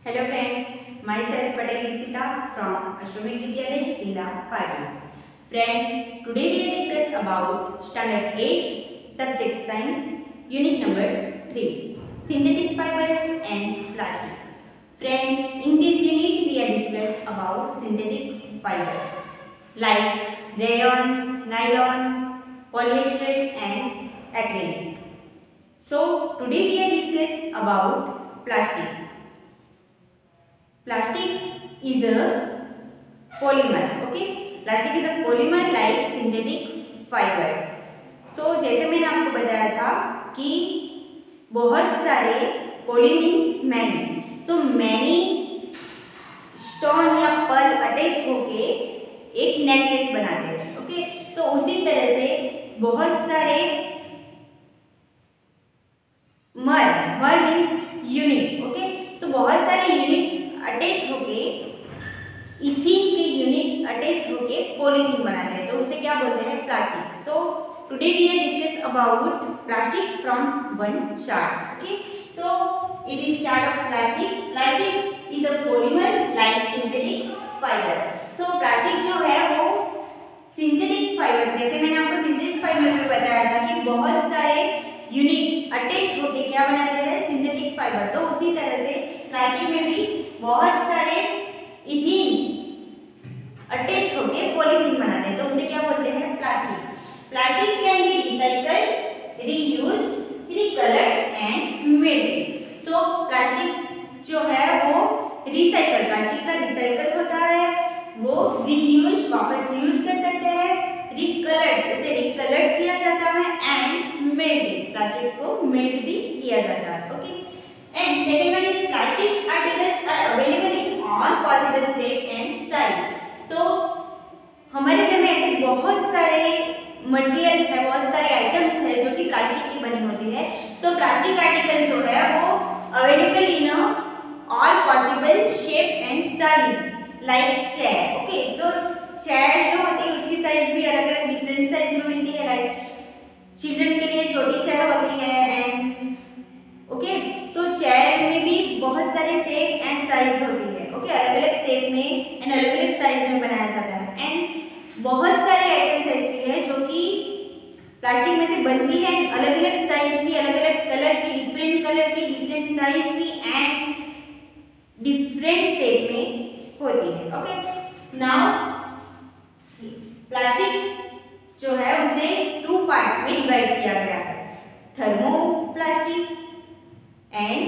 Hello friends, myself Patel Dixita from Ashramik Vidyalaya, Killa, Padi. Friends, today we will discuss about Standard 8, Subject Science, Unit number 3, Synthetic Fibers and Plastic. Friends, in this unit we will discuss about synthetic fiber like rayon, nylon, polyester and acrylic. So, today we will discuss about plastic. Plastic is a polymer. Okay, plastic is a polymer like synthetic fiber. So जैसे मैंने आपको बताया था कि बहुत सारे poly means many. So many stone या pearl attach होके एक नेकलेस बनाते हैं. ओके, तो उसी तरह से बहुत सारे मर मीन्स यूनिट. ओके, सो बहुत सारे यूनिट अटैच होके इथीन के यूनिट अटैच होके पॉलीथीन बनाते हैं, तो उसे क्या बोलते हैं? Plastic. So today we will discuss about plastic from one chart. Okay, so it is chart of plastic. Plastic is a polymer like synthetic fibre. So plastic जो है वो सिंथेटिक फाइबर, जैसे मैंने आपको सिंथेटिक फाइबर में बताया था कि बहुत सारे यूनिट अटैच होके क्या बनाते हैं? Synthetic fibre. तो उसी तरह से प्लास्टिक में भी बहुत सारे इथीन अटैच होके पॉलीथीन बनाते हैं, तो उसे क्या बोलते हैं? Plastic. Plastic can be recycled, reused, recoloured and melted. So plastic जो है वो रिसाइकल, प्लास्टिक का रिसाइकल होता है, वो रीयूज वापस यूज कर सकते हैं, रिकलर्ड उसे रिकलर्ड किया जाता है एंड मेल्टेड प्लास्टिक को मेल्ट भी किया जाता है. Okay, and second one is plastic articles are available in all possible shape and size. So हमारे घर में ऐसे बहुत सारे मटेरियल है, बहुत सारे आइटम्स है जो कि प्लास्टिक की बनी होती है. सो प्लास्टिक आर्टिकल जो है वो available in all possible shape and size like chair. Okay, so chair जो होती है उसकी साइज भी अलग अलग डिफरेंट साइज में मिलती है. लाइक चिल्ड्रन के लिए छोटी चेयर होती है एंड ओके, सो चेयर में भी बहुत सारे शेप एंड साइज होती है. ओके, अलग अलग शेप में एंड अलग अलग साइज में बनाया जाता है. एंड बहुत सारे आइटम्स ऐसी है जो कि प्लास्टिक में से बनती है, अलग अलग साइज की, अलग अलग कलर की, डिफरेंट साइज की एंड डिफरेंट शेप में होती है. ओके, नाउ प्लास्टिक जो है उसे 2 पार्ट में डिवाइड किया गया है, thermoplastic and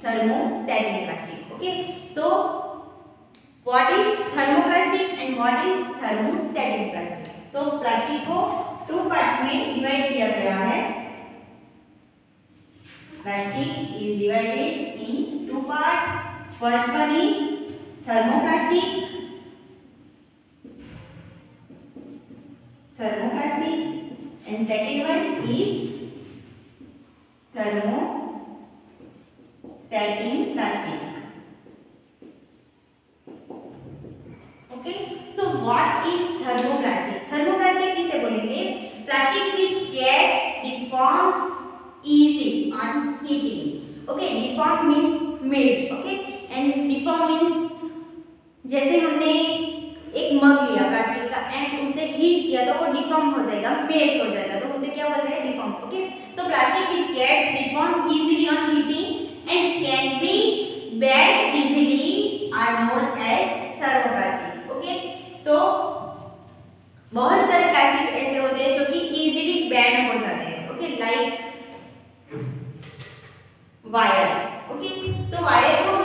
thermostatic plastic. Okay, so what is thermoplastic and what is thermostatic plastic? So plastic को 2 पार्ट में डिवाइड किया गया है. Plastic is divided in 2 parts. First one is thermoplastic and second one is thermostatic plastic. Okay, so what is thermoplastic? Thermoplastic किसे बोलेंगे? Plastic which gets deformed easily on heating. Okay, deformed means melt. Okay, and deformed means जैसे हमने एक मग लिया plastic का and उसे heat किया तो वो डिफॉर्म हो जाएगा, मेल्ट हो जाएगा, तो उसे क्या बोलते हैं? Deform. Okay, so plastic which get deformed easily on heating and can be bent easily are known as thermoplastic. Okay, so बहुत सारे प्लास्टिक ऐसे होते हैं जो कि इजीली बेंड हो जाते हैं. Okay, like wire. ओके, सो वायर को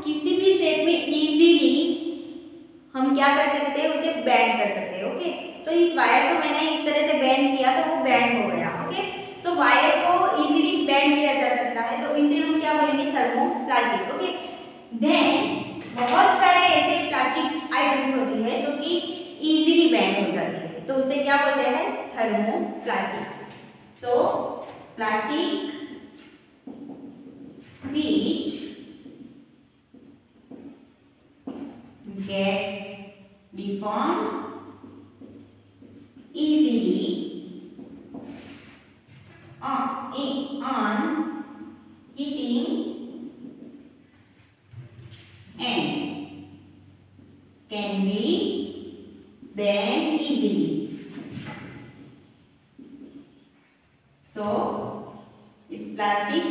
किसी भी शेप में इजीली हम क्या कर सकते हैं? उसे बेंड कर सकते हैं. ओके, सो इस वायर को मैंने इस तरह से बेंड किया तो वो बेंड हो गया. ओके, सो वायर को इजीली बेंड किया जा सकता है, तो इसे हम क्या बोलेंगे? थर्मोप्लास्टिक. ओके, देन बहुत सारे ऐसे प्लास्टिक आइटम्स होती है जो कि इजीली बेंड हो जाती है, तो उसे क्या बोलते हैं? Thermoplastic. So plastic which gets deformed easily on heating can be bent easily. So its plastic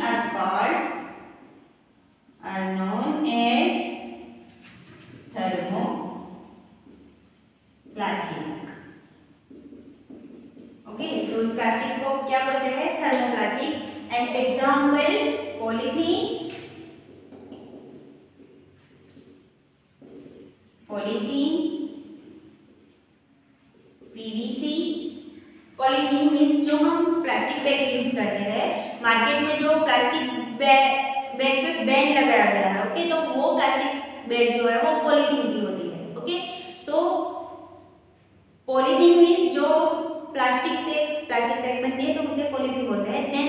are known as thermoplastic. Okay, तो इस प्लास्टिक को क्या बोलते हैं? Thermoplastic. And example polythene, PVC. Polythene means जो हम प्लास्टिक बैग यूज करते हैं, मार्केट में जो प्लास्टिक बैग पे बैन लगाया गया है. ओके, तो वो प्लास्टिक बैग जो है वो पॉलीथीन की होती है. ओके, सो पॉलीथीन मीन्स जो प्लास्टिक बैग बनती है तो उसे पॉलीथीन बोलते हैं. देन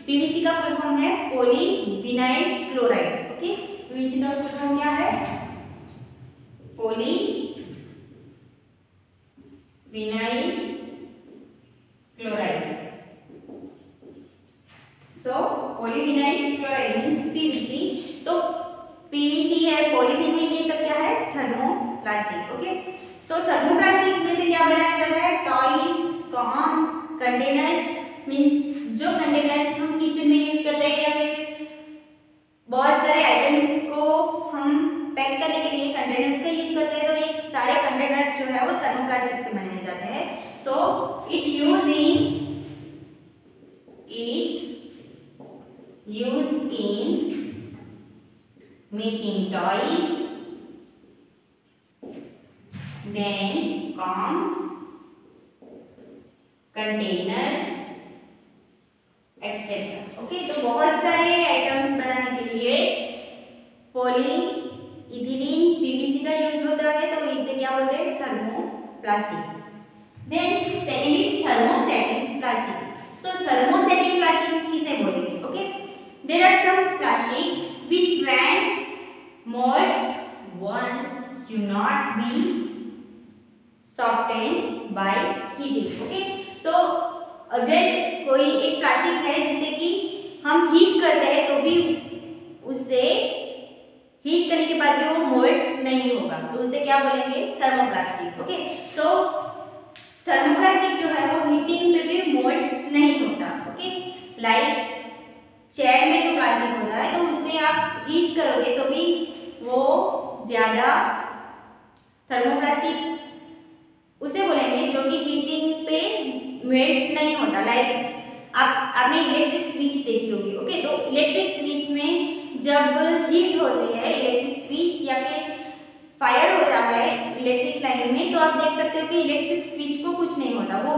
पीवीसी का फुल फॉर्म है पॉलीविनाइल क्लोराइड. ओके, पीवीसी का फुल फॉर्म क्या है? Polyvinyl chloride. So polyvinyl chloride means PVC. तो पीवीसी है, पॉलीथीन है, ये सब क्या है? थर्मोप्लास्टिक. ओके, सो थर्मोप्लास्टिक में से क्या बनाया जाता है? Toys, combs, container. मीन्स जो कंटेनर्स हम किचन में यूज करते हैं या फिर बहुत सारे आइटम्स को हम पैक करने के लिए कंटेनर्स का यूज करते हैं, तो ये सारे कंटेनर्स जो है वो थर्मोप्लास्टिक से बनाए जाते हैं. So it use in making toys, then combs, container, etcetera. Okay, तो बहुत सारे आइटम्स बनाने के लिए पॉलीइथिलीन पीवीसी का यूज होता है, तो इसे क्या बोलते हैं? Thermoplastic. Then second is thermosetting plastic. So thermosetting plastic किसे बोलेंगे? Okay, there are some plastic which when molded once do not be softened by heating. Okay, so अगर कोई एक प्लास्टिक है जिसे कि हम हीट करते हैं तो भी उससे हीट करने के बाद भी वो मोल्ड नहीं होगा, तो उसे क्या बोलेंगे? थर्मोप्लास्टिक. ओके, सो थर्मोप्लास्टिक जो है वो हीटिंग पे भी मोल्ड नहीं होता. ओके, लाइक चेयर में जो प्लास्टिक होता है तो उसे आप हीट करोगे तो भी वो ज्यादा थर्मोप्लास्टिक उसे बोलेंगे जो कि हीटिंग पे मेल्ट नहीं होता. लाइक आपने इलेक्ट्रिक स्विच देखी होगी. ओके, तो इलेक्ट्रिक स्विच में जब हीट होती है, इलेक्ट्रिक स्विच या फिर फायर होता है इलेक्ट्रिक लाइन में, तो आप देख सकते हो कि इलेक्ट्रिक स्विच को कुछ नहीं होता, वो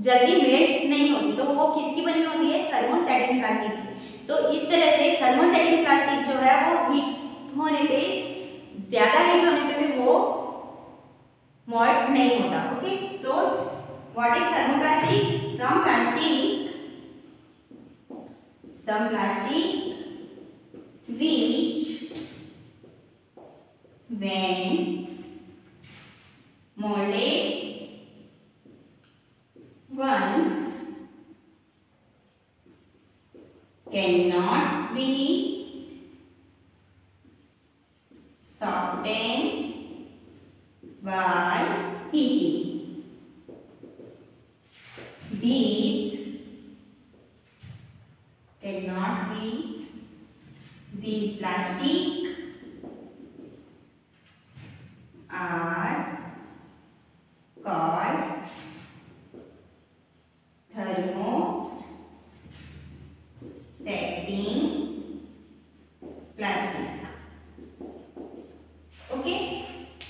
जल्दी मेल्ट नहीं होती. तो वो किसकी बनी होती है? थर्मोसेटिंग प्लास्टिक की. तो इस तरह से थर्मोसेटिंग प्लास्टिक जो है वो हीट होने पे, ज्यादा हीट होने पे भी वो मोल्ड नहीं होता. Okay, so what is thermoplastic? some plastic which when molded once cannot be softened by heating. These cannot be, these plastic are called thermosetting plastic. Okay,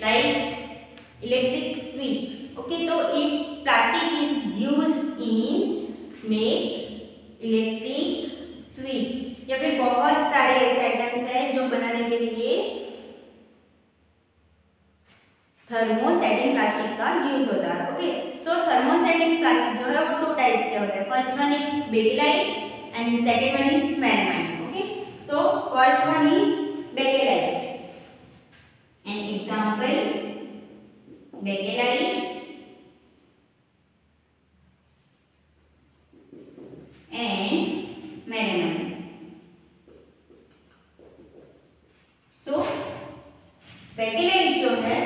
like electric switch. Okay, so if plastic is used in make electric switch या फिर बहुत सारे ऐसे items हैं जो बनाने के लिए थर्मोसेटिंग प्लास्टिक का यूज होता है. ओके, सो थर्मोसेटिंग प्लास्टिक जो है वो 2 टाइप्स के होते हैं. First one is bakelite and second one is melamine. Okay, so first one is bakelite and example bakelite and melamine. So bakelite जो है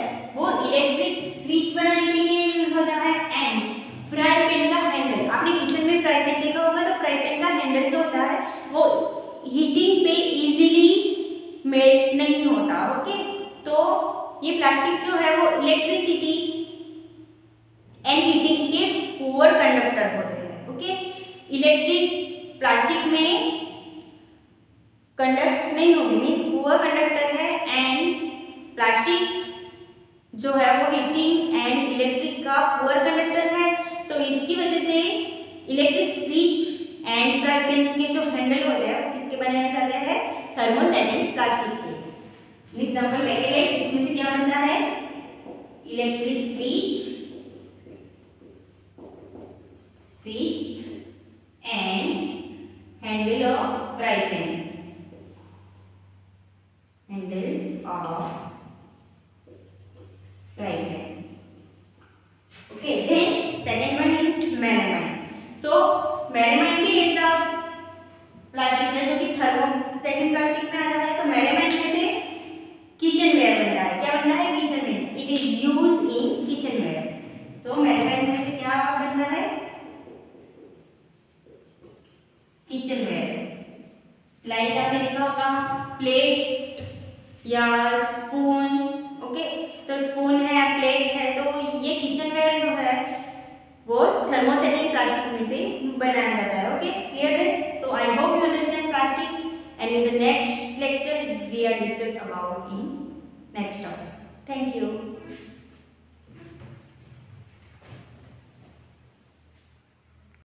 होता। ओके, तो ये प्लास्टिक जो है वो इलेक्ट्रिसिटी एंड हीटिंग के पुअर कंडक्टर होते हैं। ओके, इलेक्ट्रिक प्लास्टिक में कंडक्ट नहीं होगी, मीन्स पुअर कंडक्टर है, एंड प्लास्टिक जो है वो हीटिंग एंड इलेक्ट्रिक का पुअर कंडक्टर है। सो इसकी वजह से electric switch and fry pan के जो हैंडल होते हैं वो किसके बनाए जाते हैं, थर्मोसेटिंग प्लास्टिक के। एग्जाम्पल बैकलाइट, जिसमें से क्या बनता है, electric switch and handle of fry pan, handles of fry pan. Okay, then second one is melamine. So melamine भी ऐसा प्लास्टिक है जो कि थर्मोसेटिंग प्लास्टिक में आता है। सो melamine में से किचन वेयर बनता है। क्या बनता है, kitchen ware, it is use in kitchen ware. So melamine में से क्या बनता है, किचन वेयर। लाइक आपने देखा होगा प्लेट या स्पून। ओके, तो स्पून है, प्लेट है, तो ये किचन वेयर जो है वो थर्मोसेटिंग प्लास्टिक में से बनाया जाता है। ओके, क्लियर है? So I hope you understand plastic, and in the next lecture we are discuss about in next topic. Thank you.